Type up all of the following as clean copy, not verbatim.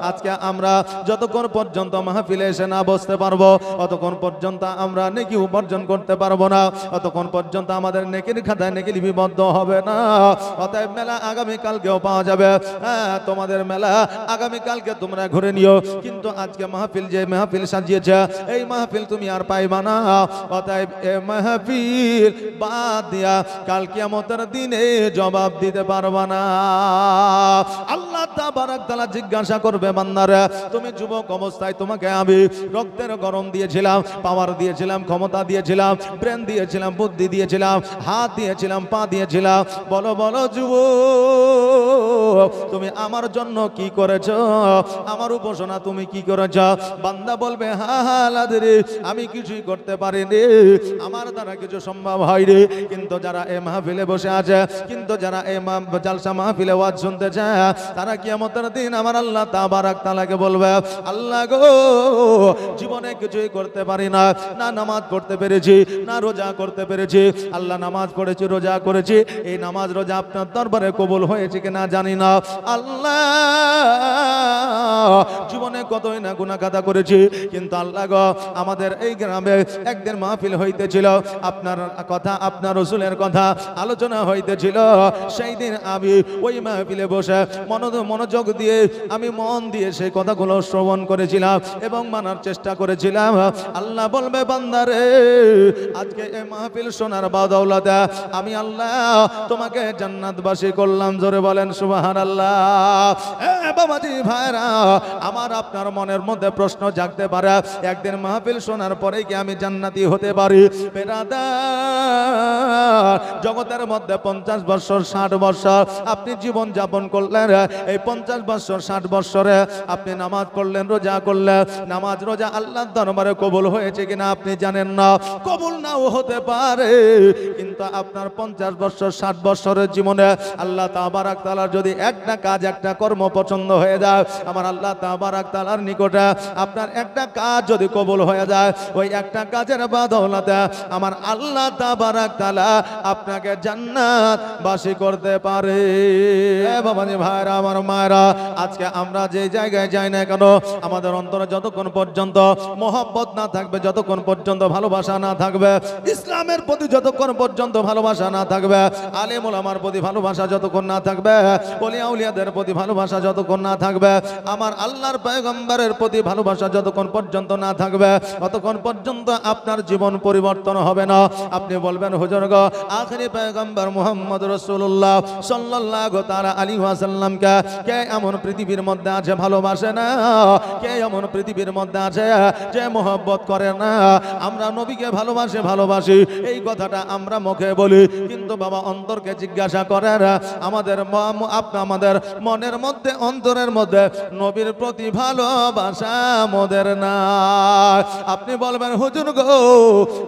আজকে আমরা যতক্ষণ পর্যন্ত মাহফিলে এসে না বসতে পারবো ততক্ষণ পর্যন্ত আমরা নেকি উপার্জন করতে পারবো না, ততক্ষণ পর্যন্ত আমাদের নেকির খাতায় নেকি লিপিবদ্ধ হবে না। অতএব মেলা আগামীকালকেও পাওয়া যাবে। হ্যাঁ, তোমাদের মেলা আগামীকালকে তোমরা ঘুরে নিও, কিন্তু আজকে মাহফিল যে মাহফিল সাজিয়েছে এই মাহফিল তুমি আর পাইবা না। অতএব এই মাহফিল বাদ দিয়া কাল কিয়ামতের দিনে জবাব দিতে পারবা না। আল্লাহ তাবারক তাআলা জিজ্ঞাসা করবে, বান্দারে তুমি যুবক অবস্থায় তোমাকে আমি রক্তের গরম দিয়েছিলাম, পাওয়ার দিয়েছিলাম, ক্ষমতা দিয়েছিলাম, ব্রেন দিয়েছিলাম, বুদ্ধি দিয়েছিলাম, হাত দিয়েছিলাম, পা দিয়েছিলাম, বলো বলো যুবক তুমি আমার জন্য কি করেছো? আমার উপাসনা তুমি কি করেছো? বান্দা বলবে, হ্যাঁ হ্যাঁ লাদরি, আমি কিছুই করতে পারিনি, আমার দ্বারা কিছু সম্ভব হয়নি। কিন্তু যারা এই মাহফিলে বসে আছে, কিন্তু যারা এই জালসা মাহফিলে ওয়াজ শুনতে চায়, তারা কিয়ামতের দিন আমার আল্লাহ তাবারক তাআলাকে বলবে, আল্লাহ গো জীবনে কিছুই করতে পারি না, না নামাজ পড়তে পেরেছি, না রোজা করতে পেরেছি। আল্লাহ নামাজ পড়েছি, রোজা করেছি, এই নামাজ রোজা আপনার দরবারে কবুল হয়েছে কিনা জানি না। আল্লাহ জীবনে কতই না গুনাহ কাদা করেছি, কিন্তু আল্লাহ গো আমাদের এই গ্রামে একদিন মাহফিল হইতেছিল, আপনার কথা আপনার রাসূলের কথা আলোচনা হইতেছিল। সেই দিন আমি ওই মাহফিলে বসে মনোযোগ দিয়ে আমি মন দিয়ে সেই কথাগুলো শ্রবণ করেছিলাম এবং মানার চেষ্টা করেছিলাম। আল্লাহ বলবে, বান্দারে আজকে এই মাহফিল শোনার বদৌলতে আমি আল্লাহ তোমাকে জান্নাতবাসী করলাম। জোরে বলেন সুবহানাল্লাহ। বাবাজি ভাইরা আমার আপনার মনের মধ্যে প্রশ্ন জাগতে পারে, একদিন মাহফিল শোনার পরে কি আমি জান্নাতি হতে পারি? বেরাদার জগতের মধ্যে 50 বছর 60 বছর আপনি জীবন যাপন করলেন, এই 50 বছর 60 বছরে আপনি নামাজ পড়লেন, রোজা করলেন, নামাজ রোজা আল্লাহর দরবারে কবুল হয়েছে কিনা আপনি জানেন না। কবুল নাও হতে পারে, কিন্তু আপনার 50 বছর 60 বছরের জীবনে আল্লাহ তাবারক তাআলার যদি একটা কাজ একটা কর্ম পছন্দ হয়ে যায়, আমার আল্লাহ তাবারক তাআলার নিকটে আপনার একটা কাজ যদি কবুল হয়ে যায়, ওই একটা কাজের বদৌলতে আমার আল্লাহ তাবারক তাআলা আপনাকে জান্নাতবাসী করতে পারে। বাবাজি ভাইরা আমার মায়েরা, আজকে আমরা যে জায়গায় যাই না কেন, আমাদের অন্তরে যতক্ষণ পর্যন্ত মহব্বত না থাকবে, যতক্ষণ পর্যন্ত ভালোবাসা না থাকবে, ইসলামের প্রতি যতক্ষণ পর্যন্ত ভালোবাসা না থাকবে, আলেম ওলামার প্রতি ভালোবাসা যতক্ষণ না থাকবে, ওলিয়া উলিয়াদের প্রতি ভালোবাসা যতক্ষণ না থাকবে, আমার আল্লাহর পয়গম্বরের প্রতি ভালোবাসা যতক্ষণ পর্যন্ত না থাকবে, ততক্ষণ পর্যন্ত আপনার জীবন পরিবর্তন হবে না। আপনি বলবেন, হুজুর গো আখেরি পয়গম্বর মুহাম্মদ রাসূলুল্লাহ সাল্লাল্লাহু তাআলা আলাইহি ওয়াসাল্লামকে কে এমন পৃথিবীর মধ্যে আছে ভালোবাসে না? কে এমন পৃথিবীর মধ্যে আছে যে মহব্বত করে না? আমরা নবীকে ভালোবাসি এই কথাটা আমরা মুখে বলি, কিন্তু বাবা অন্তরকে জিজ্ঞাসা করেন, আমাদের মনের মধ্যে অন্তরের মধ্যে নবীর প্রতি ভালোবাসা আমাদের নাই। আপনি বলবেন, হুজুর গো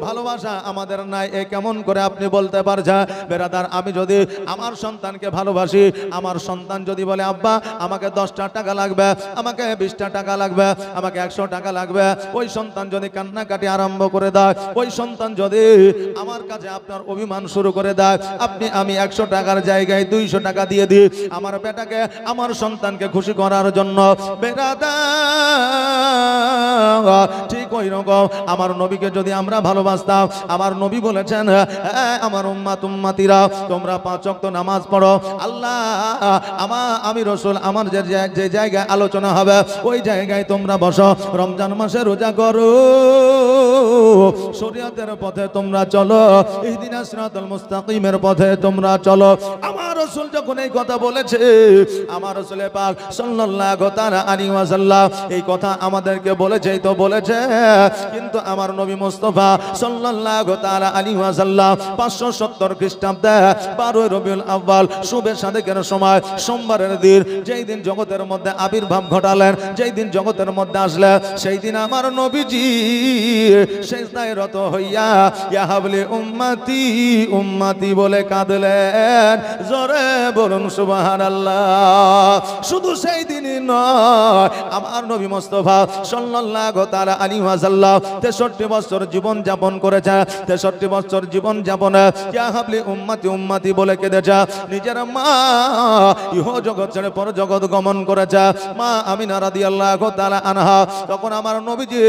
ভালোবাসা আমাদের নাই, এ কেমন করে আপনি বলতে পারছেন? বেরাদার, আমি যদি আমার সন্তানকে ভালোবাসি, আমার সন্তান যদি বলে আব্বা আমাকে 10টা টাকা লাগবে, আমাকে 20টা টাকা লাগবে, আমাকে 100 টাকা লাগবে, ওই সন্তান যদি কান্নাকাটি আরম্ভ করে দেয়, ওই সন্তান যদি আমার কাছে আপনার অভিমান শুরু করে দেয়, আমি 100 টাকার জায়গায় 200 টাকা দিয়ে দিই আমার বেটাকে, আমার সন্তানকে খুশি করার জন্য। বেরাদার ঠিক ওই রকম আমার নবীকে যদি আমরা ভালোবাসতাম, আমার নবী বলেছেন, আমার উম্মাতিরা তোমরা 5 ওয়াক্ত নামাজ পড়ো, আল্লাহ আমি রাসূল আমার যে জায়গায় আলোচনা হবে ওই জায়গায় তোমরা বসো, রমজান মাসে রোজা করো, শরীয়তের পথে তোমরা চলো, ইহদিনাস সিরাতাল মুস্তাকিমের পথে তোমরা চলো। আমার রাসূল যখন এই কথা বলেছে, আমার রাসূল পাক সাল্লাল্লাহু তাআলা আলাইহি ওয়াসাল্লাম এই কথা আমাদেরকে বলেছেই তো বলেছে, কিন্তু আমার নবী মুস্তাফা সাল্লাল্লাহু তাআলা আলাইহি ওয়াসাল্লাম 570 খ্রিস্টাব্দে 12 রবিউল আউয়াল শুভে সাদেকের সময় সোমবারের দিন, যেই দিন জগতের মধ্যে আবির্ভাব ঘটালেন, যেই দিন জগতের মধ্যে আসলেন, সেই দিন আমার নবীজি সিজদায় রত হইয়া ইয়া হাবলি উম্মতি উম্মতি বলে কাঁদলেন। জোরে বলুন সুবহানাল্লাহ। সুবহানাল্লাহ। শুধু সেই দিনই নয়, আমার নবী মুস্তাফা সাল্লাল্লাহু তাআলা আলাইহি ওয়াসাল্লাম 63 বছর জীবন যাপন করেছে। 63 বছর জীবন যাপনে ইয়া হাবলি উম্মতি উম্মতি বলে কেঁদেছে। নিজের মা ইহ জগৎ ছেড়ে পর জগৎ গমন করেছে। মা আমিনা রাদিয়াল্লাহু তাআলা আনহা, তখন আমার নবীজি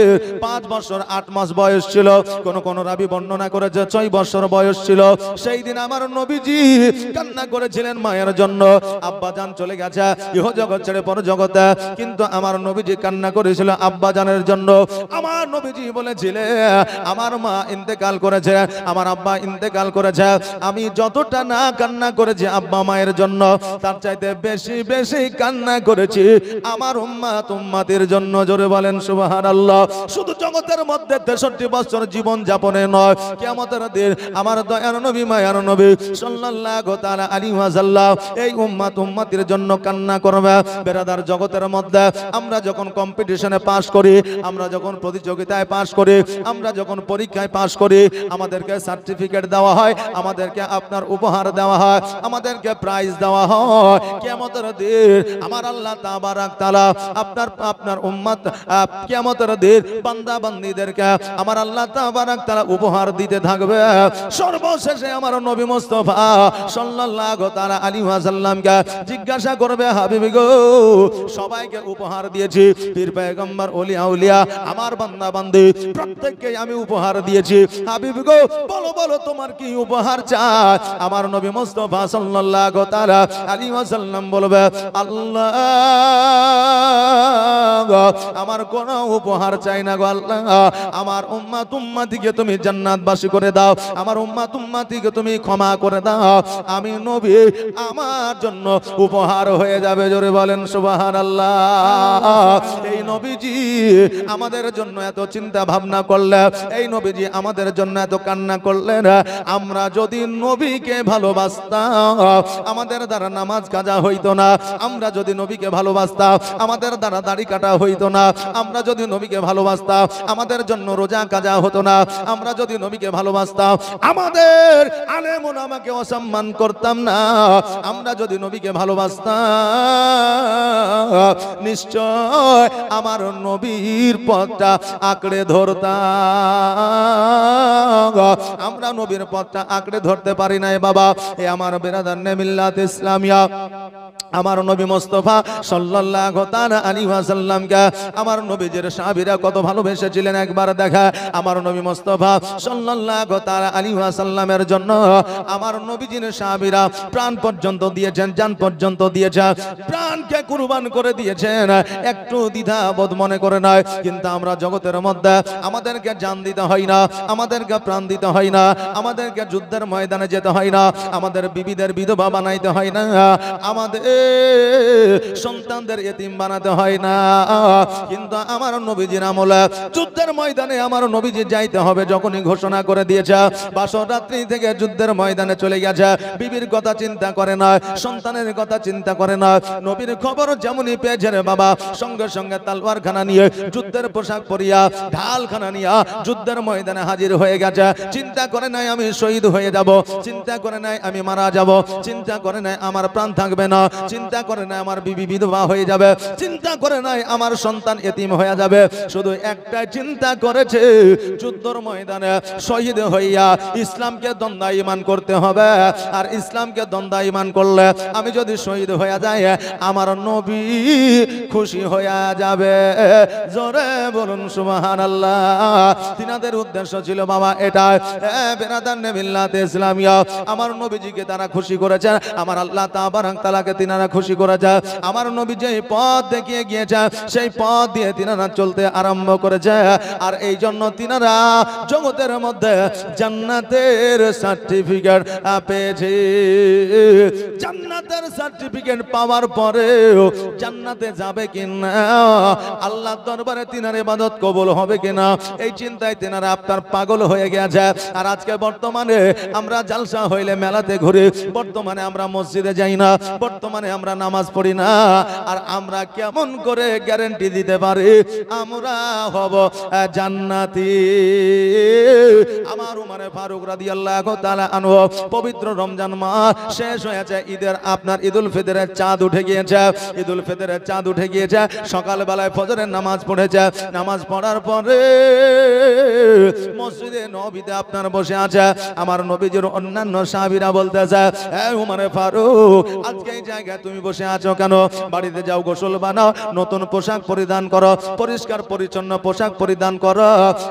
5 বছর 8 মাস বয়স ছিল। কোন রাবি বর্ণনা করেছে 6 বছর বয়স ছিল। সেই দিন আমার নবীজি কান্না করেছিলেন মায়ের জন্য। আব্বা জান চলে গেছে ইহ জগৎ ছেড়ে পর জগতে, কিন্তু আমার নবীজি কান্না করেছিল আব্বা জানের জন্য। আমার নবীজি বলেছিলেন আমার মা ইন্তেকাল করেছে, আমার আব্বা ইন্তেকাল করেছে, আমি যতটা না কান্না করেছি আব্বা মায়ের জন্য, তার চাইতে বেশি বেশি কান্না করেছি আমার উম্মাত উম্মাতের জন্য। জোরে বলেন সুবহানাল্লাহ। শুধু জগতের মধ্যে 63 বছর জীবন যাপনে নয়, কিয়ামতের দিন আমার দয়ার নবী মায়ার নবী সাল্লাল্লাহু তাআলা আলাইহি ওয়াসাল্লাম এই উম্মাত উম্মাতের জন্য কান্না করবে। বেরাদার, জগতের মধ্যে আমরা যখন কম্পিটিশনে পাস করি, আমরা যখন প্রতিযোগিতায় পাস করি, আমরা যখন পরীক্ষায় পাস করি, আমাদেরকে সার্টিফিকেট দেওয়া হয়, আমাদেরকে আপনার উপহার দেওয়া হয়, আমাদেরকে প্রাইজ দেওয়া হয়। কিয়ামতের দিন আমার আল্লাহ তাবারাক তাআলা আপনার উম্মত কিয়ামতের দিন বান্দা বান্দীদেরকে আমার আল্লাহ তাবারাক তাআলা উপহার দিতে থাকবে। সর্বশেষে আমার নবী মুস্তাফা সাল্লাল্লাহু তাআলা আলাইহি ওয়াসাল্লামকে জিজ্ঞাসা করবে, হাবিবি গো, সবাইকে উপহার দিয়েছি, পীর পয়গম্বর ওলি আউলিয়া আমার বান্দা বান্দী প্রত্যেককে আমি উপহার দিয়েছি, হাবিবি গো বলো বলো তোমার কি উপহার চাই? আমার নবী মুস্তাফা সাল্লাল্লাহু তাআলা আলাইহি ওয়াসাল্লাম বলবে, আল্লাহ আমার কোন উপহার চাই না গো আল্লাহ, আমার উম্মত উম্মতিকে তুমি জান্নাতবাসী করে দাও, আমার উম্মত উম্মতিকে তুমি ক্ষমা করে দাও, আমি নবী আমার জন্য উপহার হয়ে যাবে। জোরে বলেন সুবহানাল্লাহ। এই নবীজি আমাদের জন্য এত চিন্তা ভাবনা করলেন, এই নবীজি আমাদের জন্য এত কান্না করলেন। আমরা যদি নবীকে ভালোবাসতাম আমাদের দ্বারা নামাজ কাজা হইতো না, আমরা যদি নবীকে ভালোবাসতাম আমাদের দ্বারা দাড়ি কাটা হইতো না, আমরা যদি নবীকে ভালোবাসতাম আমাদের জন্য রোজা কাজা হতো না, আমরা যদি নবীকে ভালোবাসতাম আমাদের আলেম ওলামাকে অসম্মান করতাম না, আমরা যদি নবীকে ভালোবাসতাম নিশ্চয় আমার নবীর পথটা আঁকড়ে ধরতাম। আমরা নবীর পথটা আঁকড়ে ধরতে পারি নাই বাবা। এ আমার বিরাদার মিল্লাত ইসলামিয়া, আমার নবী মুস্তাফা সাল্লাল্লাহু তাআলা আলাইহি ওয়াসাল্লামকে আমার নবীজির সাহাবীরা কত ভালোবেসেছিলেন একবার দেখা। আমার নবী মুস্তাফা সাল্লাল্লাহু তাআলা আলাইহি ওয়াসাল্লামের জন্য আমার নবীজির সাহাবীরা প্রাণ পর্যন্ত দিয়েছেন, জান পর্যন্ত দিয়েছেন, প্রাণকে কুরবান করে দিয়েছেন, একটু দ্বিধাবোধ মনে করে নয়। কিন্তু আমরা জগতের মধ্যে আমাদেরকে জান দিতে হয় না, আমাদেরকে প্রাণ দিতে হয় না, আমাদেরকে যুদ্ধের ময়দানে যেতে হয় না, আমাদের বিবিদের বিধবা বানাইতে হয় না, আমাদের সন্তানদের এতিম বানাতে হয় না। কিন্তু আমার নবীজির আমলে যুদ্ধের ময়দানে আমার নবীজি যাইতে হবে যখনই ঘোষণা করে দিয়েছে, বাসর রাত্রি থেকে যুদ্ধের ময়দানে চলে গেছে, বিবির কথা চিন্তা করে না, সন্তানের কথা চিন্তা করে না, নবীর খবর যেমনই পেয়েছে রে বাবা সঙ্গে সঙ্গে তালওয়ারখানা নিয়ে যুদ্ধের পোশাক পরিয়া ঢালখানা নিয়ে যুদ্ধের ময়দানে হাজির হয়ে গেছে। চিন্তা করে নাই আমি শহীদ হয়ে যাব, চিন্তা করে নাই আমি মারা যাব, চিন্তা করে নাই আমার প্রাণ থাকবে না, চিন্তা করে নাই আমার বিবি বিধবা হয়ে যাবে, চিন্তা করে নাই আমার সন্তান এতিম হয়ে যাবে। শুধু একটাই চিন্তা করেছে, যুদ্ধের ময়দানে শহীদ হইয়া ইসলামকে দণ্ডায়মান করতে হবে। আর ইসলামকে দণ্ডায়মান করলে আমি যদি শহীদ হয়ে যাই আমার নবী খুশি হয়ে যাবে। জোরে বলুন সুবহানাল্লাহ। তিনাদের উদ্দেশ্য ছিল বাবা এটা, বেরাদার মিল্লাত ইসলামিয়া, আমার নবীজিকে তারা খুশি করেছে, আমার আল্লাহ তাবারাক তাআলাকে তিনারা খুশি করেছে। আমার নবী যে পথ দেখিয়ে গিয়েছে সেই পথ দিয়ে তিনারা চলতে আরম্ভ করেছে। আর এই জন্য তিনারা জগতের মধ্যে জান্নাতের সার্টিফিকেট পেয়েছে। জান্নাতের সার্টিফিকেট পাওয়ার পরেও জান্নাতে যাবে কিনা, আল্লাহর দরবারে তিনার ইবাদত কবুল হবে কিনা, এই চিন্তায় তিনারা আপনার পাগল হয়ে গেছে। আর আজকে বর্তমানে আমরা জালসা হইলে মেলাতে ঘুরি, বর্তমানে আমরা মসজিদে যাই না, বর্তমানে বর্তমানে আমরা নামাজ পড়ি না, আর আমরা কেমন করে গ্যারান্টি দিতে পারি আমরা হব জান্নাতি? আমার উমরে ফারুক রাদিয়াল্লাহু তাআলা আনহু পবিত্র রমজান মাস শেষ হয়েছে, ঈদের আপনার ঈদুল ফিতরের চাঁদ উঠে গিয়েছে, ঈদুল ফিতরের চাঁদ উঠে গিয়েছে, সকালবেলায় ফজরের নামাজ পড়েছে, নামাজ পড়ার পরে মসজিদে নববীতে আপনার বসে আছে। আমার নবীজির অন্যান্য সাহাবীরা বলতেছে, হে উমরে ফারুক, আজকে এই জায়গায় তুমি বসে আছো কেন? বাড়িতে যাও, গোসল বানাও, নতুন পোশাক পরিধান করো, পরিষ্কার পরিচ্ছন্ন পোশাক পরিধান করো,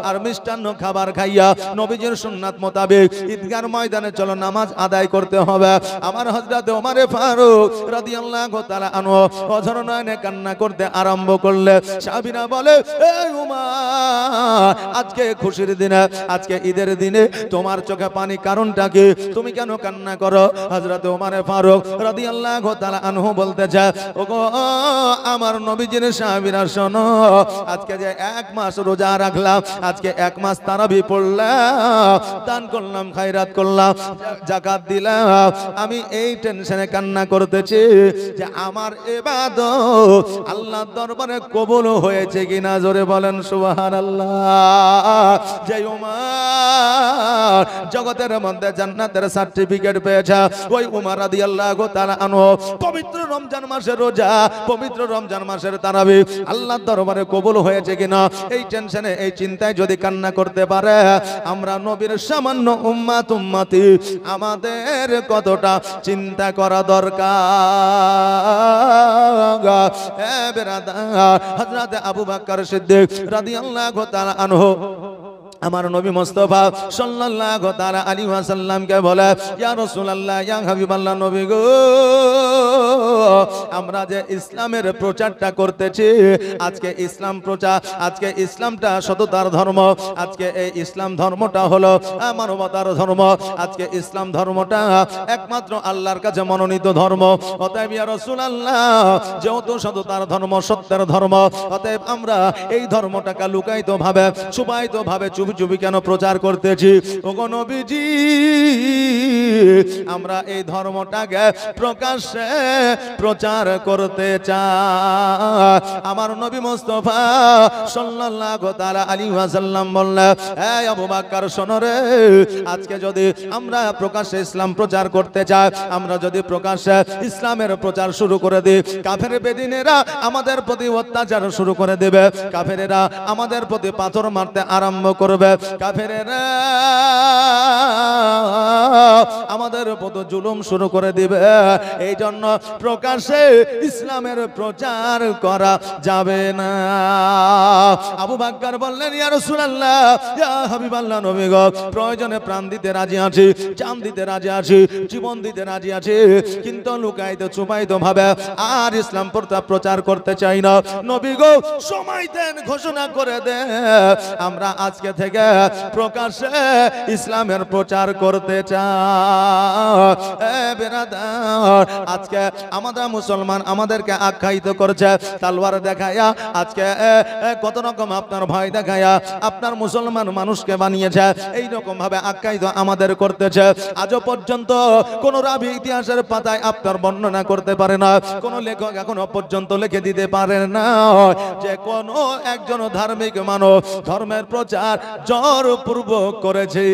আর মিষ্টান্ন খাবার খাইয়া নবীজির সুন্নাত মোতাবেক ঈদগার ময়দানে চলো, নামাজ আদায় করতে হবে। আমার হযরত ওমরে ফারুক রাদিয়াল্লাহু তাআলা আনহু অঝর নয়নে কান্না করতে আরম্ভ করলে। সাহাবীরা বলে, এই উমর, আজকে খুশির দিনে, আজকে ঈদের দিনে তোমার চোখে পানি, কারণটা কি? তুমি কেন কান্না করো? হযরত ওমরে ফারুক রাদিয়াল্লাহু তাআলা আনহু বলতেছে, ওগো আমার নবীজির সাহাবীরা শোনো, আজকে যে এক মাস রোজা রাখলাম, আজকে এক মাস তারাবি পড়লাম, দান করলাম, খায়রাত করলাম, যাকাত দিলাম, আমি এই টেনশনে কান্না করতেছি যে আমার ইবাদত আল্লাহর দরবারে কবুল হয়েছে কিনা। জোরে বলেন সুবহানাল্লাহ। যে উমর জগতের মধ্যে জান্নাতের সার্টিফিকেট পেয়েছে, ওই উমর রাদিয়াল্লাহু তাআলা আনহু পবিত্র রমজান মাসের রোজা, পবিত্র রমজান মাসের তারাবি আল্লাহর দরবারে কবুল হয়েছে কিনা এই টেনশনে, এই চিন্তায় যদি কান্না করতে পারে, আমরা নবীর সামান্য উম্মতি, আমাদের কতটা চিন্তা করা দরকার। এ বেরাদার, হযরত আবু বকর সিদ্দিক রাদিয়াল্লাহু তাআলা আনহু আমার নবী মুস্তাফা সাল্লাল্লাহু তাআলা আলাইহি ওয়াসাল্লামকে বলে, ইয়া রাসূলুল্লাহ, ইয়া হাবিবাল্লাহ, নবী গো, আমরা যে ইসলামের প্রচারটা করতেছি, আজকে ইসলাম প্রচার, আজকে ইসলামটা সততার ধর্ম, আজকে এই ইসলাম ধর্মটা হলো মানবতার ধর্ম, আজকে ইসলাম ধর্মটা একমাত্র আল্লাহর কাছে মনোনীত ধর্ম। অতএব ইয়া রাসূলুল্লাহ, যেহেতু সততার ধর্ম, সত্যের ধর্ম, অতএব আমরা এই ধর্মটাকে লুকায়িত ভাবে, ছুপায়িত ভাবে, চুপি চুপি কেন প্রচার করতেছি? ওগো নবীজি, আমরা এই ধর্মটাকে প্রকাশ্যে প্রচার করতে চাই। আমার নবী মুস্তাফা সাল্লাল্লাহু তাআলা আলাইহি ওয়াসাল্লাম বললেন, হে আবু বকর শোনো রে, আজকে যদি আমরা প্রকাশ্যে ইসলাম প্রচার করতে চাই, আমরা যদি প্রকাশ্যে ইসলামের প্রচার শুরু করে দিই, কাফের বেদিনেরা আমাদের প্রতি অত্যাচার শুরু করে দেবে, কাফেরেরা আমাদের প্রতি পাথর মারতে আরম্ভ করবে, কাফেরেরা আমাদের উপর জুলুম শুরু করে দিবে। এই জন্য প্রকাশ্যে ইসলামের প্রচার করা যাবে না। আবু বকর বললেন, ইয়া রাসূলুল্লাহ, ইয়া হাবিবাল্লাহ, নবী গো, প্রয়োজনে প্রাণ দিতে রাজি আছি, জান দিতে রাজি আছি, জীবন দিতে রাজি আছি, কিন্তু লুকায়িত ছুপায়িত ভাবে আর ইসলাম প্রচার করতে চাই না। নবী গো, সময় দেন, ঘোষণা করে দেন, আমরা আজকে থেকে প্রকাশ্যে ইসলামের প্রচার করতে চাই। বেরাদার, আজকে আমাদের মুসলমান আমাদেরকে আখ্যায়িত করছে তালওয়ার দেখায়া, আজকে কত রকম আপনার ভয় দেখায়া আপনার মুসলমান মানুষকে বানিয়েছে, এই রকম ভাবে আখ্যায়িত আমাদের করতেছে। আজও পর্যন্ত কোন রাবি ইতিহাসের পাতায় আপনার বর্ণনা করতে পারে না, কোন লেখক এখনো পর্যন্ত লিখে দিতে পারে না যে কোন একজন ধার্মিক মানুষ ধর্মের প্রচার জোরপূর্বক করেছে।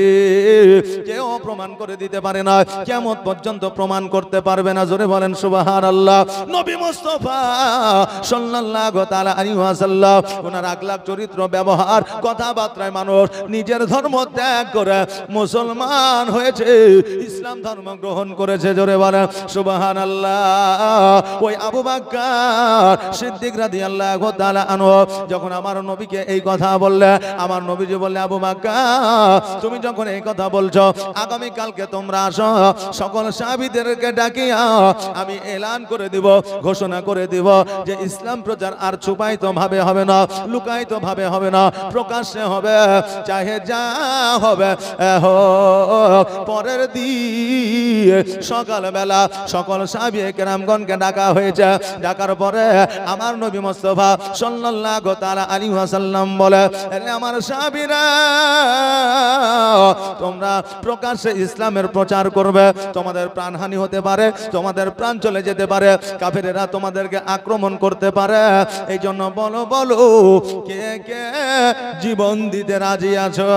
কেউ প্রমাণ করে দিতে পারে না, কিয়ামত পর্যন্ত প্রমাণ করতে পারবে না। জোরে বলেন সুবহানাল্লাহ। নবী মুস্তাফা সাল্লাল্লাহু তাআলা আলাইহি ওয়াসাল্লাম, ওনার আখলাক, চরিত্র, ব্যবহার, কথাবার্তায় মানুষ নিজের ধর্ম ত্যাগ করে মুসলমান হয়েছে, ইসলাম ধর্ম গ্রহণ করেছে। জোরে বলেন সুবহানাল্লাহ। ওই আবু বকর সিদ্দিক রাদিয়াল্লাহু তাআলা আনহু যখন আমার নবীকে এই কথা বললে, আমার নবীজি বললে, আবু বকর, তুমি যখন এই কথা বলছো, আগামী কালকে তোমরা আসো, সকল সাহাবীদেরকে ডাকিয়া আমি এলান করে দিব, ঘোষণা করে দিব যে ইসলাম প্রচার আর ছুপায়িত ভাবে হবে না, লুকায়িত ভাবে হবে না, প্রকাশ্যে হবে। চাহে যা হবে পরের দিন সকালবেলা সকল সাহাবী কেরামগণকে ডাকা হয়েছে। ডাকার পরে আমার নবী মুস্তাফা সাল্লাল্লাহু তাআলা আলাইহি ওয়াসাল্লাম বলে, আমার সাহাবীরা তোমরা প্রকাশ্যে ইসলামের প্রচার করবে, তোমাদের প্রাণহানি হতে পারে, তোমাদের প্রাণ চলে যেতে পারে, কাফেরেরা তোমাদেরকে আক্রমণ করতে পারে। এই জন্য বলো বলো কে কে জীবন দিতে রাজি আছো?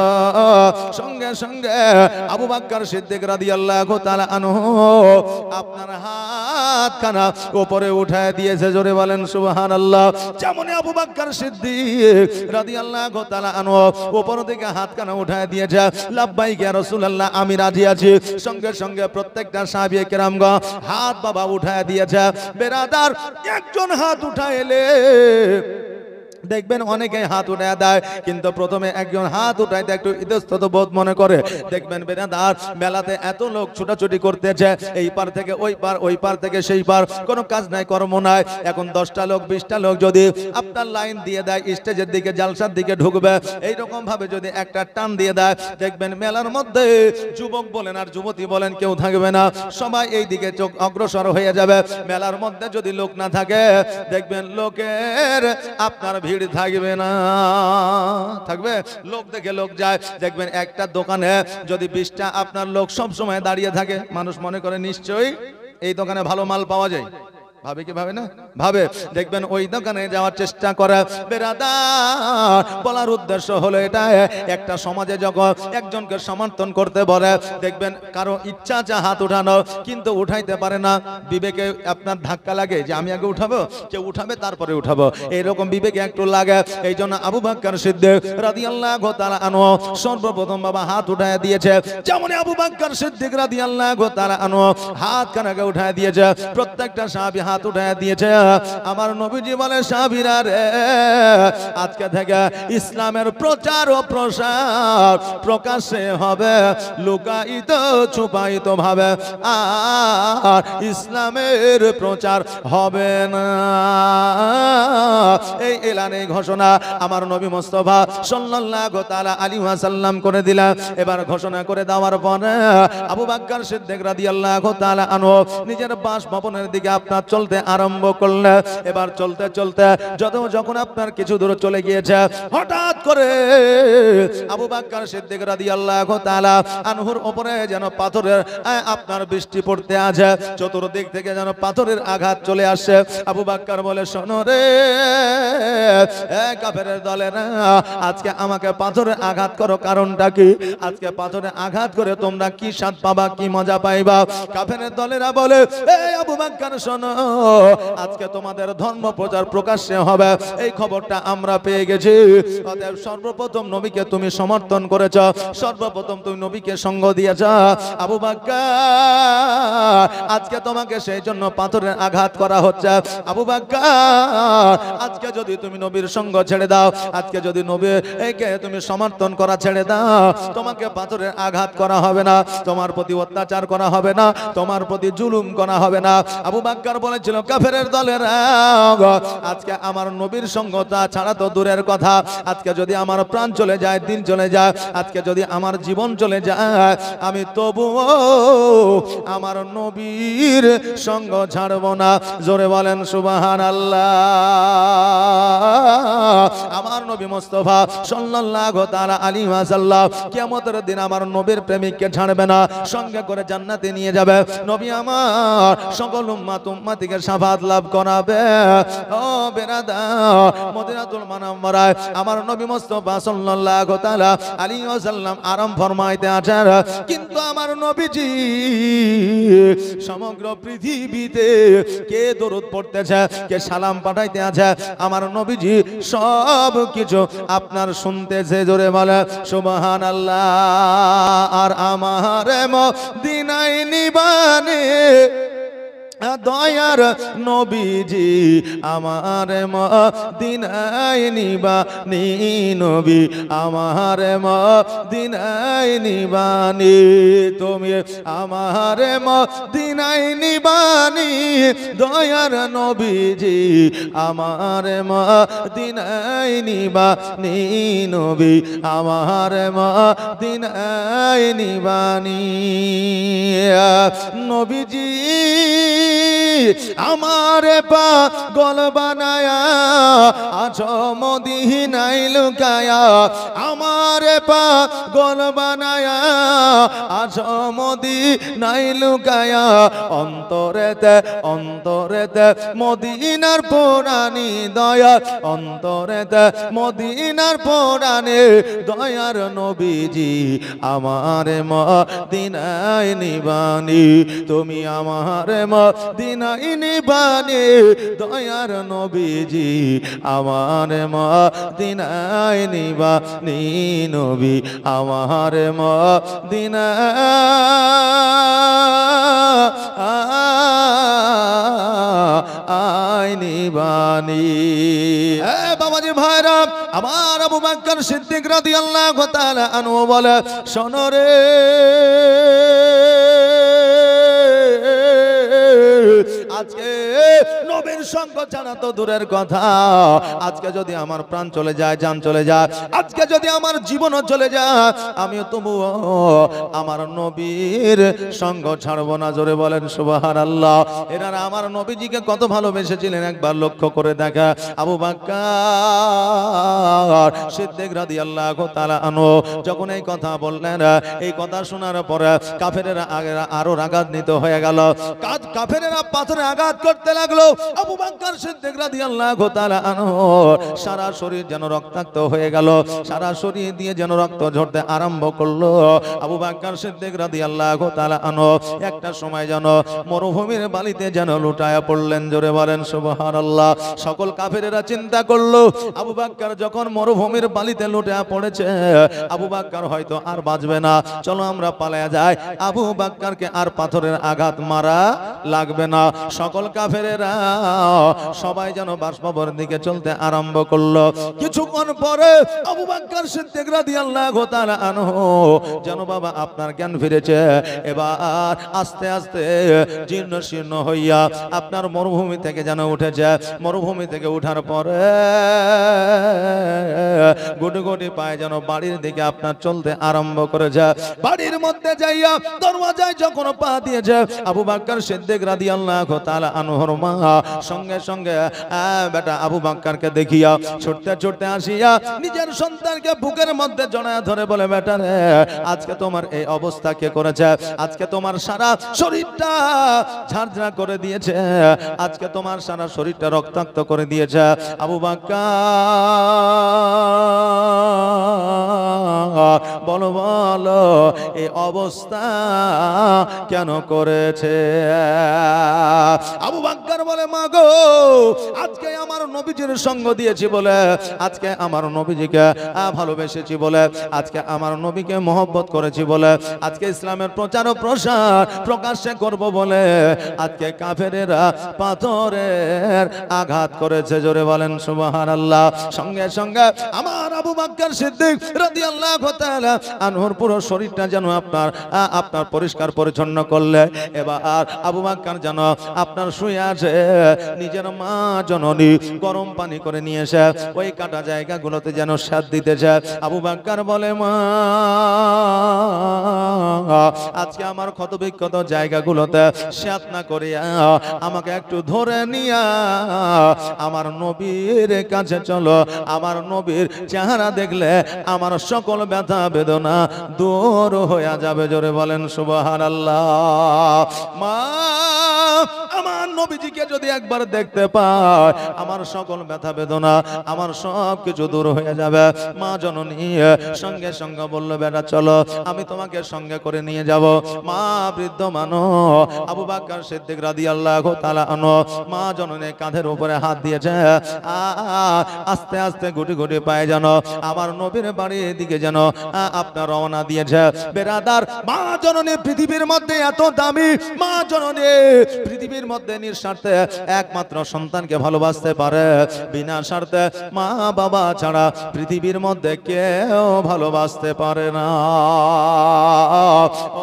সঙ্গে সঙ্গে আবু বকর সিদ্দিক রাদিয়াল্লাহু তাআলা আনহু আপনার হাতখানা উপরে উঠায় দিয়েছে। জোরে বলেন সুবহানাল্লাহ। যেমন আবু বকর সিদ্দিক রাদিয়াল্লাহু তাআলা আনহু উপর থেকে হাতখানা উঠায় দিয়েছে, লাব্বাইক ইয়া রাসূলুল্লাহ, আমি রাজি আছি। সঙ্গে সঙ্গে প্রত্যেকটা সাহাবী কেরামগণ হাত বাবা উঠায় দিয়েছে। বেরাদার একজন হাত উঠাইলে দেখবেন অনেকে হাত উঠায় দেয়, কিন্তু প্রথমে একজন হাত উঠাইতে একটু ইতস্তত বোধ মনে করে। দেখবেন বেরাদার মেলাতে এত লোক ছুটাছুটি করতেছে, এই পার থেকে ওই পার, ওই পার থেকে সেই পার, কোনো কাজ নাই কর্ম নাই। এখন 10টা লোক 20টা লোক যদি আপনার লাইন দিয়ে দেয় স্টেজের দিকে, জালসার দিকে ঢুকবে, এইরকম ভাবে যদি একটা টান দিয়ে দেয়, দেখবেন মেলার মধ্যে যুবক বলেন আর যুবতী বলেন কেউ থাকবে না, সবাই এই দিকে চোখ অগ্রসর হয়ে যাবে। মেলার মধ্যে যদি লোক না থাকে, দেখবেন লোকের আপনার ভিড় থাকবে না। থাকবে লোক দেখে লোক যায়। দেখবেন একটা দোকানে যদি 20টা আপনার লোক সব সময় দাঁড়িয়ে থাকে, মানুষ মনে করে নিশ্চয়ই এই দোকানে ভালো মাল পাওয়া যায়। ভাবে কি ভাবে না? ভাবে। দেখবেন ওই দোকানে যাওয়ার চেষ্টা করে। বেরাদার বলার উদ্দেশ্য হলো এটা, একটা সমাজে যখন একজনকে সমর্থন করতে বলে, দেখবেন কারো ইচ্ছা আছে হাত উঠানো, কিন্তু উঠাইতে পারে না। বিবেকে আপনার ধাক্কা লাগে যে আমি আগে উঠাবো, কেউ উঠাবে তারপরে উঠাবো, এইরকম বিবেকে একটু লাগে। এই জন্য আবু বকর সিদ্দিক রাদিয়াল্লাহু তাআলা আনহু সর্বপ্রথম বাবা হাত উঠায় দিয়েছে। যেমন আবু বকর সিদ্দিক রাদিয়াল্লাহু তাআলা আনহু হাত কানাকে উঠায় দিয়েছে, প্রত্যেকটা সাহাবী হাত উঠায় দিয়েছে। আমার নবীজি বলে, সাহাবীরা রে, আজকে থেকে ইসলামের প্রচার ও প্রসার প্রকাশ্যে হবে, লুকায়িত ছুপায়িত ভাবে আর ইসলামের প্রচার হবে না। এই এলানে ঘোষণা আমার নবী মুস্তাফা সাল্লাল্লাহু তাআলা আলাইহি ওয়াসাল্লাম করে দিলেন। এবার ঘোষণা করে দেওয়ার পরে আবু বকর সিদ্দিক রাদিয়াল্লাহু তাআলা আনহু নিজের বাসভবনের দিকে আপনার চলতে আরম্ভ করলেন। এবার চলতে চলতে যখন আপনার কিছু দূর চলে গিয়েছে, হঠাৎ করে আবু বকর সিদ্দিক রাদিয়াল্লাহু তাআলা আনহুর উপরে যেন পাথরের আপনার বৃষ্টি পড়তে আছে, চতুর্দিক থেকে যেন পাথরের আঘাত চলে আসে। আবু বকর বলে, শোনো রে কাফেরের দলেরা, আজকে আমাকে পাথরের আঘাত করো, কারণটা কি? আজকে পাথরের আঘাত করে তোমরা কি স্বাদ পাবা, কি মজা পাইবা? কাফেরের দলেরা বলে, এই আবু বকর শোনো, আজকে তোমাদের ধর্ম প্রচার প্রকাশ্যে হবে, এই খবরটা আমরা পেয়ে গেছি। অতএব সর্বপ্রথম নবীকে তুমি সমর্থন করেছ, সর্বপ্রথম তুমি নবীকে সঙ্গ দিয়েছ। আবু বকর আজকে তোমাকে সেই জন্য পাথরের আঘাত করা হচ্ছে। আবু বকর আজকে যদি তুমি নবীর সঙ্গ ছেড়ে দাও, আজকে যদি নবীকে তুমি সমর্থন করা ছেড়ে দাও, তোমাকে পাথরের আঘাত করা হবে না, তোমার প্রতি অত্যাচার করা হবে না, তোমার প্রতি জুলুম করা হবে না। আবু বকর বলেছিল, কাফেরের দলেরা, আজকে আমার নবীর সঙ্গতা ছাড়া তো দূরের কথা, আজকে যদি আমার প্রাণ চলে যায়, দিন চলে যায়, আজকে যদি আমার জীবন চলে যায়, আমি তবুও আমার নবীর সঙ্গ ছাড়ব না। জোরে বলেন সুবহানাল্লাহ। আমার নবী মুস্তাফা সাল্লাল্লাহু তাআলা আলাইহি ওয়াসাল্লাম কিয়ামতের দিন আমার নবীর প্রেমিককে ছাড়বে না, সঙ্গে করে জান্নাতে নিয়ে যাবে। নবী আমার সকল উম্মতিকে শাফাত লাভ করাবে। ও বেরাদার, মদিনাতুল মুনাওয়ারায় আমার নবী মুস্তাফা সাল্লাল্লাহু তাআলা আলাইহি ওয়াসাল্লাম আরাম ফরমাইতে আছেন, কিন্তু আমার নবীজি সমগ্র পৃথিবীতে কে দরুদ পড়তেছে, কে সালাম পাঠাইতে আছে, আমার নবীজি সব কিছু আপনার শুনতেছে। জোরে বলে সুবহানাল্লাহ। আর আমার মদিনায় নিবানে দয়ার নবীজি আমার মদিনায় নিবানি নবী আমার মদিনায় নিবানি তুমি আমার মদিনায় নিবানি দয়ার নবীজি আমার মদিনায় নিবানি নবী আমার মদিনায় নিবানি নবীজি আমারে পাগল বানায়া আছো মদিনায় লুকায়া আমারে পাগল বানায়া আছো মদিনায় লুকায়া অন্তরেতে অন্তরেতে মদিনার পুরানি দয়া অন্তরেতে মদিনার পুরানি দয়ার নবীজি আমারে মদিনায় নিবানি তুমি আমারে মদিনায় নিবানি দয়ার নবীজি আমার মদিনায় নিবানি নবী আমার মদিনায় নিবানি বাবাজি ভাইরা আমার আবু বকর সিদ্দিক রাদিয়াল্লাহু তাআলা আনহু বলে শোনো রে আজকে নবীর সঙ্গ জানা তো দূরের কথা আজকে যদি আমার প্রাণ চলে যায় জান চলে যায় আজকে যদি আমার জীবনও চলে যায় আমিও তবুও আমার নবীর সঙ্গ ছাড়বো না জোরে বলেন সুবহানাল্লাহ এনারা আমার নবীজিকে কত ভালোবেসেছিলেন একবার লক্ষ্য করে দেখা আবু বকর সিদ্দিক রাদিয়াল্লাহু তাআলা আনহু যখন এই কথা বললেন এই কথা শোনার পরে কাফেরেরা আরো রাগান্বিত হয়ে গেল কাফেরেরা পাথরে আঘাত করতে লাগলো আবু বকর সিদ্দিক রাদিয়াল্লাহু তাআলা আনহু সারা শরীর যেন রক্তাক্ত হয়ে গেল সারা শরীর দিয়ে যেন রক্ত ঝরতে আরম্ভ করলো আবু বকর সিদ্দিক রাদিয়াল্লাহু তাআলা আনহু একটা সময় যেন মরুভূমির বালিতে যেন লুটায়া পড়লেন জোরে বলেন সুবহানাল্লাহ সকল কাফেরেরা চিন্তা করলো আবু বকর যখন মরুভূমির বালিতে লুটায়া পড়েছে আবু বকর হয়তো আর বাঁচবে না চলো আমরা পালায়া যাই আবু বকরকে আর পাথরের আঘাত মারা লাগবে না সকল কাফেরেরা সবাই যেন বাসভবনের দিকে চলতে আরম্ভ করলো কিছুক্ষণ পরে আবু বকর সিদ্দিক রাদিয়াল্লাহু তাআলা আনহু যেন বাবা আপনার জ্ঞান ফিরেছে এবার আস্তে আস্তে জীর্ণ শীর্ণ হইয়া আপনার মরুভূমি থেকে যেন উঠেছে মরুভূমি থেকে উঠার পরে গুটি গুটি পায়ে যেন বাড়ির দিকে আপনার চলতে আরম্ভ করেছে বাড়ির মধ্যে যাইয়া দরওয়াজায় যখন পা দিয়েছে আবু বকর সিদ্দিক রাদিয়াল্লাহু তাআলা আনহুর মা সঙ্গে সঙ্গে বেটা আবু বকরকে দেখিয়া ছুটতে ছুটতে আসিয়া নিজের সন্তানকে বুকের মধ্যে জড়ায়া ধরে বলে বেটা রে আজকে তোমার এই অবস্থা কে করেছে আজকে তোমার সারা শরীরটা ঝাড়ঝাড় করে দিয়েছে আজকে তোমার সারা শরীরটা রক্তাক্ত করে দিয়েছে আবু বকর বলো বলো এই অবস্থা কেন করেছে আবু বকর বলে মা গো আজকে আমার নবীজির সঙ্গ দিয়েছি বলে আজকে আমার নবীজিকে ভালোবেসেছি বলে আজকে আমার নবীকে মহব্বত করেছি বলে আজকে ইসলামের প্রচার ও প্রসার প্রকাশ্যে করব বলে আজকে কাফেরেরা পাথরের আঘাত করেছে জোরে বলেন সুবহানাল্লাহ সঙ্গে সঙ্গে আমার আবু বকর সিদ্দিক রাদিয়াল্লাহু তাআলা আনহুর পুরো শরীরটা যেন আপনার পরিষ্কার পরিচ্ছন্ন করলে এবার আবু বকর যেন আপনার শুয়ে আছে নিজের মা জননী গরম পানি করে নিয়ে এসে ওই কাটা জায়গাগুলোতে যেন স্বাদ দিতেছে আবু বকর বলে মা আজকে আমার ক্ষত বিক্ষত জায়গাগুলোতে স্বাদ না করিয়া আমাকে একটু ধরে নিয়া আমার নবীর কাছে চলো আমার নবীর চেহারা দেখলে আমার সকল ব্যথা বেদনা দূর হয়ে যাবে জোরে বলেন সুবহানাল্লাহ মা আমার নবীজিকে যদি একবার দেখতে পায় আমার সকল ব্যথা বেদনা আমার সব কিছু দূর হয়ে যাবে। মা জননী সঙ্গে সঙ্গে বলল, বেটা চলো আমি তোমাকে সঙ্গে করে নিয়ে যাব। মা বৃদ্ধ মানুষ আবু বকর সিদ্দিক রাদিয়াল্লাহু তাআলা আনহু মা জননীর কাঁধের উপরে হাত দিয়েছে। আস্তে আস্তে গুটি গুটি পায়ে যেন আমার নবীর বাড়ির দিকে যেন আপনার রওনা দিয়েছে। বেরাদার, মা জননী পৃথিবীর মধ্যে এত দামি, মা জননী পৃথিবীর মধ্যে নিঃস্বার্থে একমাত্র সন্তানকে ভালোবাসতে পারে। বিনা স্বার্থে মা বাবা ছাড়া পৃথিবীর মধ্যে কেউ ভালোবাসতে পারে না।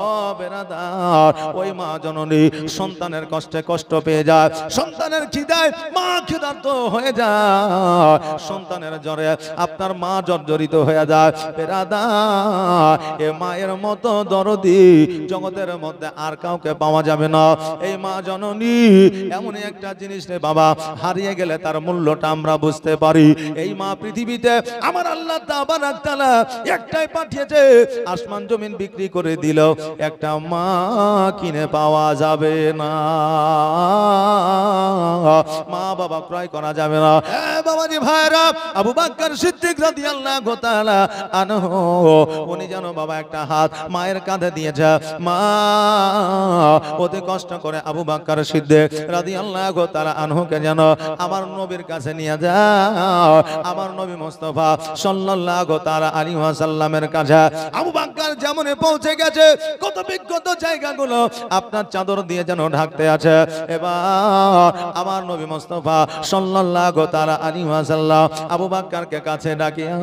ও বেরাদার, ওই মা জননী সন্তানের কষ্টে কষ্ট পেয়ে যায়, সন্তানের খিদায় মা ক্ষুধার্ত হয়ে যায়, সন্তানের জ্বরে আপনার মা জর্জরিত হয়ে যায়। বেরাদার, এ মায়ের মতো দরদি জগতের মধ্যে আর কাউকে পাওয়া যাবে না। এই মা জননী এমন একটা জিনিস রে বাবা, হারিয়ে গেলে তার মূল্যটা আমরা বুঝতে পারি। এই মা পৃথিবীতে আমার আল্লাহ তাবারাক তাআলা একটাই পাঠিয়েছে, আসমান জমিন বিক্রি করে দিল একটা মা কিনে পাওয়া যাবে না, মা বাবা ক্রয় করা যাবে না। বাবাজি ভাইরা, আবু বকর সিদ্দিক রাদিয়াল্লাহু তাআলা আনহু উনি যেন বাবা একটা হাত মায়ের কাঁধে দিয়েছে। মা অতি কষ্ট করে আবু বকর সিদ্দিক রাদিয়াল্লাহু তাআলা আনহুকে যেন আমার নবীর কাছে নিয়ে যাও, আমার নবী মুস্তাফা সাল্লাল্লাহু তাআলা আলাইহি ওয়াসাল্লামের কাছে। আবু বকর যেমন পৌঁছে গেছে, কত বিগত জায়গাগুলো আপনার চাদর দিয়ে যেন ঢাকতে আছে। এবার আমার নবী মুস্তাফা সাল্লাল্লাহু তাআলা আলাইহি ওয়াসাল্লাম আবু বকরকে কাছে ডাকিয়া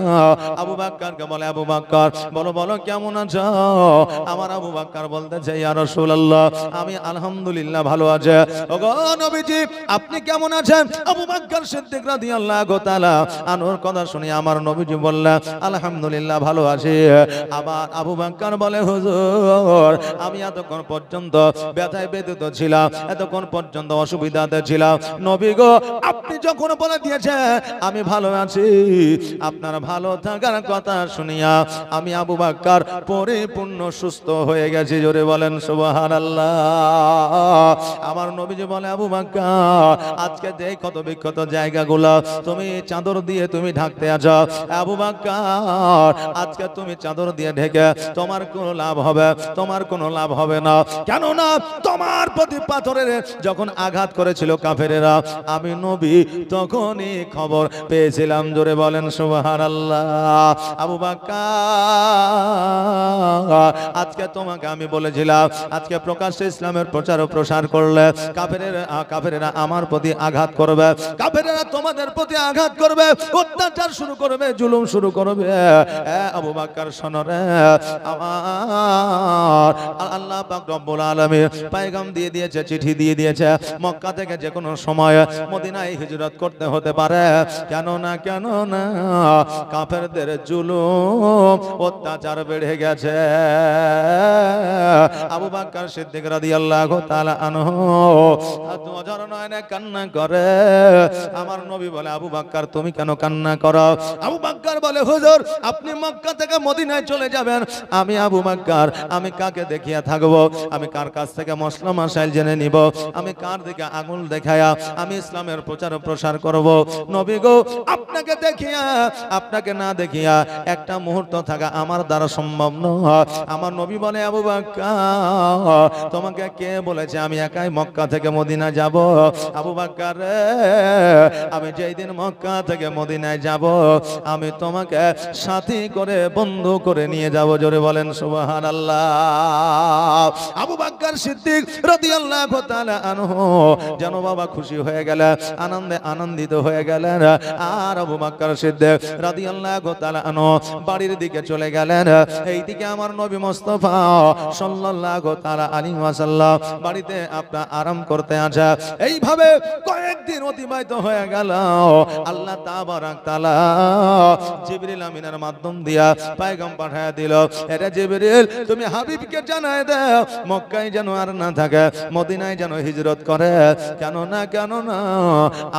আবু বকরকে বলে, আবু বকর বলো বলো কেমন আছো? আমার আবু বকর বলতেছে, ইয়া রাসূলুল্লাহ আমি আলহামদুলিল্লাহ ভালো আছি। ওগো নবীজি আপনি কেমন আছেন? আবু বকর সিদ্দিক রাদিয়াল্লাহু তাআলা আনহুর কথা শুনে আমার নবীজি বললেন, আলহামদুলিল্লাহ ভালো আছি। আবার আবু বকর বলে, হুজুর আমি এতক্ষণ পর্যন্ত ব্যথায় ব্যথিত ছিলাম, এতক্ষণ পর্যন্ত অসুবিধাতে ছিলাম, নবী গো আপনি যখন বলে দিয়েছেন আমি ভালো আছি, আপনার ভালো থাকার কথা শুনিয়া আমি আবু বকর পরিপূর্ণ সুস্থ হয়ে গেছি। জোরে বলেন সুবহানাল্লাহ। আমার নবীজি বলে, আবু বকর আজকে দেখ কত বিক্ষত জায়গাগুলো তুমি চাদর দিয়ে তুমি ঢাকতে আছো। আবু বকর আজকে তুমি চাদর দিয়ে ঢেকে তোমার কোনো লাভ হবে? তোমার কোনো লাভ হবে না। কেন না? তোমার প্রতি পাথরের যখন আঘাত করেছিল কাফেরেরা, আমি নবী তখনই খবর পেয়েছিলাম। জোরে বলেন সুবহানাল্লাহ। আবু বকর আজকে তোমাকে আমি বলেছিলাম আজকে প্রকাশ্যে ইসলামের প্রচার ও প্রসার করলে কাফেরেরা আমার প্রতি আঘাত করবে, কাফেরেরা তোমাদের প্রতি আঘাত করবে, অত্যাচার শুরু করবে, জুলুম শুরু করবে। আবু বকর শোনো রে, আমার আল্লাহ পাক রব্বুল আলামিন পয়গাম দিয়ে দিয়েছে, চিঠি দিয়ে দিয়েছে, মক্কা থেকে যে কোনো সময় মদিনায় হিজরত করতে হতে পারে। কেন না কাফেরদের জুলুম অত্যাচার বেড়ে গেছে। আবু বকর সিদ্দিক রাদিয়াল্লাহু তাআলা আনহু অঝর নয়নে কান্না করে। আমার নবী বলে, আবু বকর তুমি কেন কান্না করো? আবু বকর বলে, হুজুর আপনি মক্কা থেকে মদিনায় চলে যাবেন, আমি আবু বকর আমি কাকে দেখিয়া থাকবো? আমি কার কাছ থেকে মসলা মাসাইল জেনে নিব? আমি কার দিকে আঙুল দেখায়া আমি ইসলামের প্রচার ও প্রসার করব? নবী গো আপনাকে দেখিয়া আপনাকে না দেখিয়া একটা মুহূর্ত থাকা আমার দ্বারা সম্ভব নয়। আমার নবী বলে, আবু বকর তোমাকে কে বলেছে আমি একাই মক্কা থেকে মদিনা যাব? আবু বকর আমি যেই দিন মক্কা থেকে মদিনায় যাব আমি তোমাকে সাথী করে বন্ধু করে নিয়ে যাব। জোরে বলেন সুবহানাল্লাহ। আবু বকর সিদ্দিক রাদিয়াল্লাহু তাআলা আনহু যেন বাবা খুশি হয়ে গেলেন, আনন্দে আনন্দিত হয়ে গেলেন। আর আবু বকর সিদ্দিক রাদিয়াল্লাহু তাআলা আনহু বাড়ির দিকে চলে গেলেন। এইদিকে আমার নবী মুস্তাফা সাল্লাল্লাহু তাআলা আলাইহি ওয়াসাল্লাম বাড়িতে আপনার আরাম করতে আছে। এইভাবে কয়েকদিন অতিবাহিত হয়ে গেল। আল্লাহ তাবারাক তাআলা জিবরিল আমিনের মাধ্যম দিয়া পয়গাম পাঠিয়ে দিল, এটা জিবরিল তুমি হাবিবকে জানায় দাও মক্কায় যেন আর না থাকে, মদিনায় যেন হিজরত করে। কেন না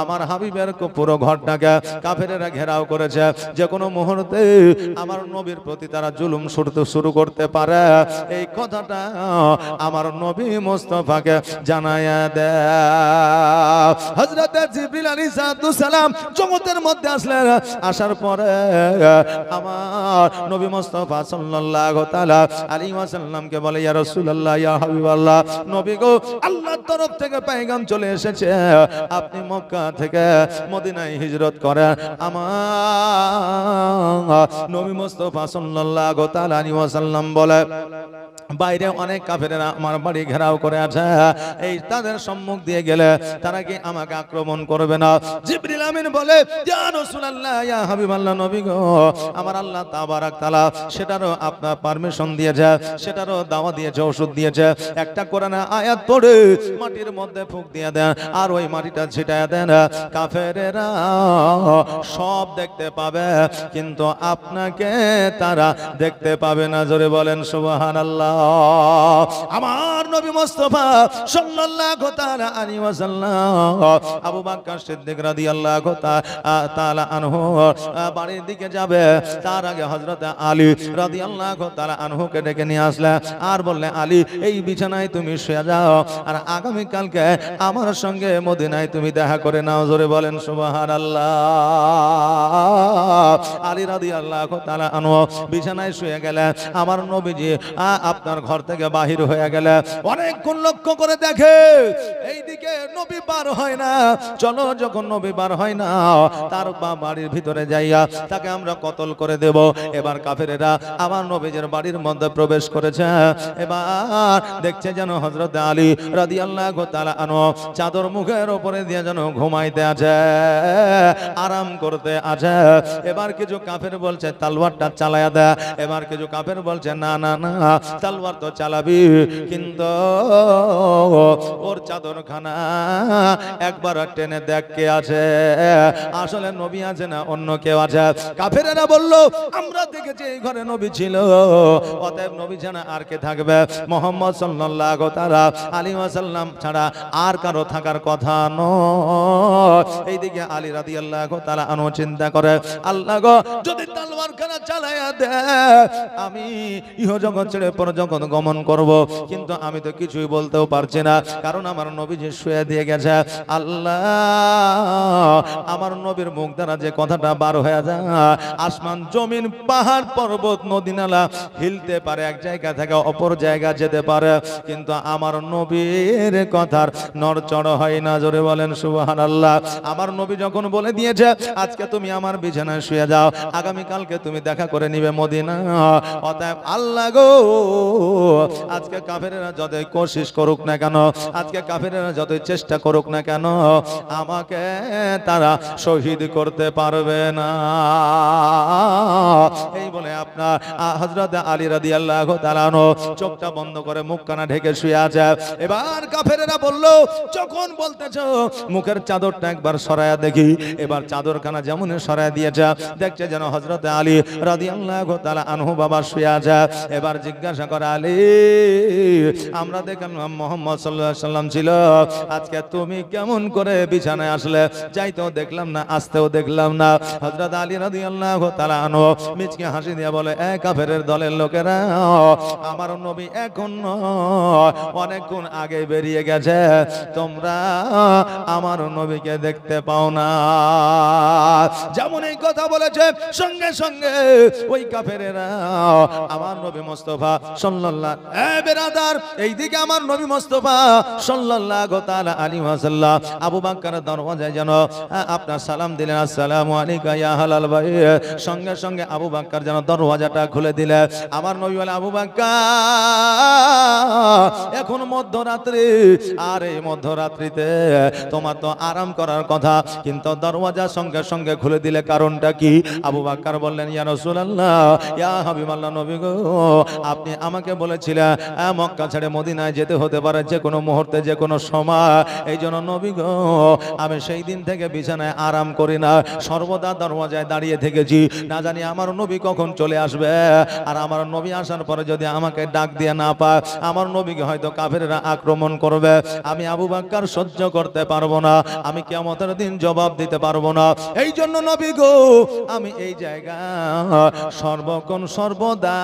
আমার হাবিবের পুরো ঘরটাকে কাফেরেরা ঘেরাও করেছে, যে কোনো মুহূর্তে আমার নবীর প্রতি তারা জুলুম শুরু করতে পারে। এই কথাটা আমার নবী মুস্তাফাকে জানায়া দে। হযরতে জিবরিল আলাইহিস সালাম জগতের মধ্যে আসলেন। আসার পরে আমার নবী মুস্তাফা সাল্লাল্লাহু তাআলা আলাইহি ওয়াসাল্লামকে বলে, ইয়া রাসূলুল্লাহ, ইয়া হাবিবাল্লাহ, নবী গো, আল্লাহর তরফ থেকে পয়গাম চলে এসেছে, আপনি মক্কা থেকে মদিনায় হিজরত করেন। আমার নবী মুস্তাফা সাল্লাল্লাহু তাআলা আলাইহি ওয়াসাল্লাম বলে, বাইরে অনেক কাফেরেরা আমার বাড়ি ঘেরাও করে আছে, এই তাদের সম্মুখ দিয়ে গেলে তারা কি আমাকে আক্রমণ করবে না? জিবরিল আমিন বলে, ইয়া রাসূলুল্লাহ, ইয়া হাবিবাল্লাহ, নবী গো, আমার আল্লাহ তাবারাক তাআলা সেটারও আপনার পারমিশন দিয়েছে, সেটারও দাওয়া দিয়েছে, ওষুধ দিয়েছে। একটা কোরআনের আয়াত পড়ে মাটির মধ্যে ফুঁক দিয়ে দেন, আর ওই মাটিটা ছিটায় দেন, কাফেরেরা সব দেখতে পাবে, কিন্তু আপনাকে তারা দেখতে পাবে না। জোরে বলেন সুবহানাল্লাহ। আমার নবী মুস্তাফা সাল্লাল্লাহু তাআলা আলাইহি ওয়াসাল্লাম আবু বকর সিদ্দিক রাদিয়াল্লাহু তাআলা আনহু বাড়ির দিকে যাবে, তার আগে হযরত আলী রাদিয়াল্লাহু তাআলা আনহুকে ডেকে নিয়ে আসলেন আর বললেন, আলী, এই বিছানায় তুমি শুয়ে যাও, আর আগামী কালকে আমার সঙ্গে মদিনায় তুমি দেখা করে নাও। জোরে বলেন সুবহানাল্লাহ। আলী রাদিয়াল্লাহু তাআলা আনহু বিছানায় শুয়ে গেলেন। আমার নবীজি আপনার ঘর থেকে বাহির হয়ে গেলে অনেকক্ষণ লক্ষ্য করে দেখে এইদিকে নবী বার হয় না। চলো, যখন নবী বার হয় না, তার বাড়ির ভিতরে যাইয়া তাকে আমরা কতল করে দেব। এবার কাফেরেরা আমার নবীজির বাড়ির মধ্যে প্রবেশ করেছে। এবার দেখছে যেন হযরত আলী রাদিয়াল্লাহু তাআলা আনহু চাদর মুখের উপরে দিয়ে যেন ঘুমাইতে আছে, আরাম করতে আছে। এবার কিছু কাফের বলছে তলোয়ারটা চালায়া দে, এবার কিছু কাফের বলছে না না না, তলোয়ার তো চালাবি, কিন্তু ওর চাদরখানা একবার টেনে দেখ কে আছে, আসলে নবী আছে না অন্য কেউ আছে। কাফেরেরা বলল, আমরা দেখেছি এই ঘরে নবী ছিল, অতএব নবী জানা আর কে থাকবে? মুহাম্মদ সাল্লাল্লাহু তাআলা আলাইহি ওয়াসাল্লাম ছাড়া আর কারো থাকার কথা নয়। এইদিকে আলী রাদিয়াল্লাহু তাআলা আনহু চিন্তা করে, আল্লাহ গো, যদি তলোয়ারখানা চালায়া দে, আমি ইহজগৎ ছেড়ে পরজগৎ গমন করব, কিন্তু আমি তো কিছুই বলতেও পারছি না, কারণ আমার নবীজি শুয়ে দিয়ে গেছে। আল্লাহ, আমার নবীর মুখ দ্বারা যে কথাটা বার হয়ে যায়, আসমান জমিন পাহাড় পর্বত নদী নালা হিলতে পারে, এক জায়গা থেকে অপর জায়গা যেতে পারে, কিন্তু আমার নবীর কথার নড়চড় হয় না। জোরে বলেন সুবহানাল্লাহ। আমার নবী যখন বলে দিয়েছে, আজকে তুমি আমার বিছানায় শুয়ে যাও, আগামী কালকে তুমি দেখা করে নিবে মদিনা, অতএব আল্লাহ গো, আজকে কাফেরেরা যতই কোশিশ করুক না কেন, আজকে কাফেরেরা যতই চেষ্টা করুক না কেন, আমাকে তারা শহীদ করতে পারবে না। এই বলে আপনার হযরত আলী রাদিয়াল্লাহু তাআলা চোখটা বন্ধ করে মুখখানা ঢেকে শুয়ে আছে। এবার কাফেরেরা বলল, যখন বলতেছ মুখের চাদরটা একবার সরায়া দেখি। এবার চাদরখানা যেমন সরায়া দিয়েছে, দেখছে যেন হযরত আলী রাদিয়াল্লাহু তাআলা আনহু বাবা শুয়ে আছে। এবার জিজ্ঞাসা করে, আলী, আমরা দেখলাম মুহাম্মদ সাল্লাল্লাহু আলাইহি ওয়াসাল্লাম ছিল, আজকে তুমি কেমন করে বিছানায় আসলে? যাইতেও দেখলাম না, আসতেও দেখলাম না। হযরত আলী রাদিয়াল্লাহু তাআলা আনহু মিচকে হাসি দিয়ে বলে, এ কাফেরের দলের লোকেরা, আমার নবী এখন অনেকক্ষণ আগে বেরিয়ে গেছে, তোমরা আমার নবীকে দেখতে পাও না। যেমন এই কথা বলেছে, সঙ্গে সঙ্গে ওই কাফেরেরা আমার নবী মুস্তাফা সাল্লাল্লাহু বেরাদার, এইদিকে আমার নবী মুস্তাফা সাল্লাল্লাহু তাআলা আলাইহি ওয়াসাল্লাম আবু বকরের দরওয়াজায় যেন আপনার সালাম দিলেন, আসসালামু আলাইকা ইয়া হালাল ভাই। সঙ্গে সঙ্গে আবু বকর যেন দরওয়াজাটা খুলে দিলেন। আমার নবী বলে, আবু বকর, এখন মধ্যরাত্রি, আর এই মধ্যরাত্রিতে তোমার তো আরাম করার কথা, কিন্তু দরওয়াজা সঙ্গে সঙ্গে খুলে দিলে কারণটা কি? আবু বকর বললেন, ইয়া রাসূলুল্লাহ, ইয়া হাবিবাল্লাহ, নবী গো, আপনি আমাকে বলেছিলেন মক্কা ছেড়ে মদিনায় যেতে হতে পারে যে কোনো মুহূর্তে, যে কোনো সময়। এই জন্য নবী গো, আমি সেই দিন থেকে বিছানায় আরাম করি না, সর্বদা দরওয়াজায় দাঁড়িয়ে থেকেছি, না জানি আমার নবী কখন চলে আসবে। আর আমার নবী আসার পরে যদি আমাকে ডাক দিয়ে না পায়, আমার নবীকে হয়তো কাফেররা আক্রমণ করবে, আমি আবু বকর সহ্য করতে পারবো না। আমি কেমন কিয়ামতের দিন জবাব দিতে পারবো না। এই জন্য নবী গো আমি এই জায়গা সর্বক্ষণ সর্বদা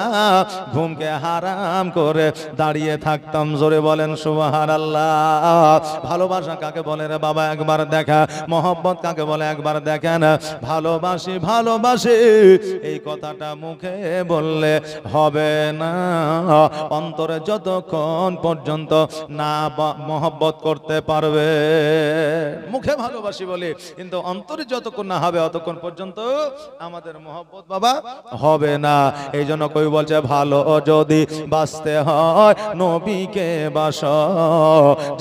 ঘুমকে হারাম করে দাঁড়িয়ে থাকতাম। জোরে বলেন সুবহানাল্লাহ। ভালোবাসা কাকে বলে রে বাবা একবার দেখা, মহব্বত কাকে বলে একবার দেখেন। ভালোবাসি ভালোবাসি এই কথাটা মুখে বললে হবে না, অন্তরে যতক্ষণ পর্যন্ত না মহব্বত করতে পারবে। মুখে ভালোবাসি বলে কিন্তু অন্তরে যতক্ষণ না হবে অতক্ষণ পর্যন্ত আমাদের মহব্বত বাবা হবে না। এই জন্য কই বলছে ভালো যদি বাঁচতে হয় নবীকে বাসো,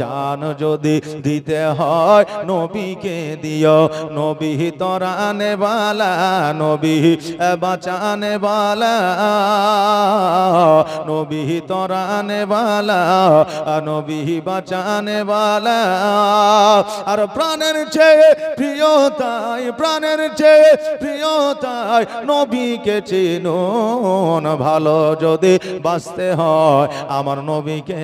জান যদি দিতে হয় নবীকে দিও। নবী তরানে বালা, নবী বাঁচানে বালা, নবী তরানে বালা, নবী বাঁচানে বালা। আর প্রাণের চেয়ে প্রিয় তাই, প্রাণের চেয়ে প্রিয় তাই নবীকে চিনুন। ভালো যদি বাঁচতে হয় আমার নবীকে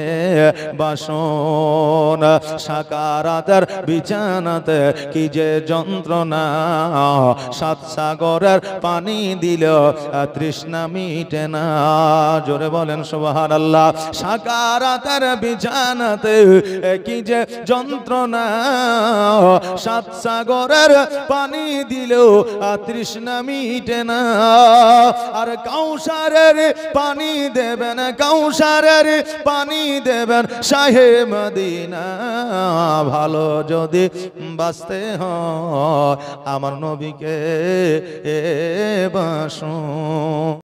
বাসুন। সাকারাতের বিছানাতে কি যে যন্ত্রণা, সাত সাগরের পানি দিল তৃষ্ণা মিটে না। জোরে বলেন সুবহানাল্লাহ। সাকারাতের বিছানাতে কি যে যন্ত্রণা, সাত সাগরের পানি দিলেও তৃষ্ণা মিটে না। আর কাউসারের পানি দেবেন, কাউসারের পানি দেবেন শাহে মদিনা। ভালো যদি বাঁচতে হয় আমার নবীকে বাসুন।